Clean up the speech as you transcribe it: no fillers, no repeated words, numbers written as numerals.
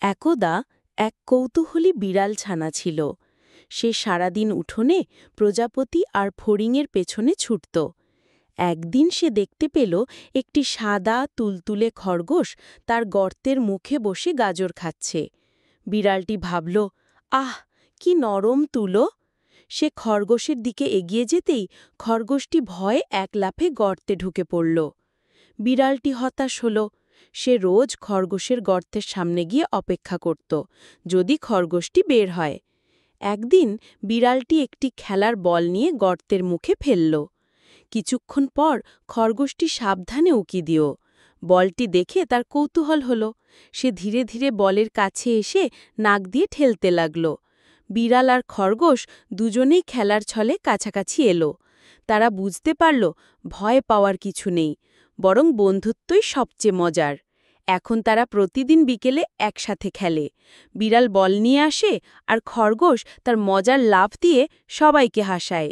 একদা এক কৌতূহলী বিড়াল ছানা ছিল। সে সারাদিন উঠোনে প্রজাপতি আর ফড়িংয়ের পেছনে ছুটত। একদিন সে দেখতে পেল একটি সাদা তুলতুলে খরগোশ তার গর্তের মুখে বসে গাজর খাচ্ছে। বিড়ালটি ভাবল, আহ, কি নরম তুলো! সে খরগোশের দিকে এগিয়ে যেতেই খরগোশটি ভয়ে এক লাফে গর্তে ঢুকে পড়ল। বিড়ালটি হতাশ হল। সে রোজ খরগোশের গর্তের সামনে গিয়ে অপেক্ষা করত, যদি খরগোশটি বের হয়। একদিন বিড়ালটি একটি খেলার বল নিয়ে গর্তের মুখে ফেলল। কিছুক্ষণ পর খরগোশটি সাবধানে উকি দিও। বলটি দেখে তার কৌতূহল হল। সে ধীরে ধীরে বলের কাছে এসে নাক দিয়ে ঠেলতে লাগল। বিড়াল আর খরগোশ দুজনেই খেলার ছলে কাছাকাছি এলো। তারা বুঝতে পারল ভয় পাওয়ার কিছু নেই, বরং বন্ধুত্বই সবচেয়ে মজার। এখন তারা প্রতিদিন বিকেলে একসাথে খেলে। বিড়াল বল নিয়ে আসে আর খরগোশ তার মজার লাফ দিয়ে সবাইকে হাসায়।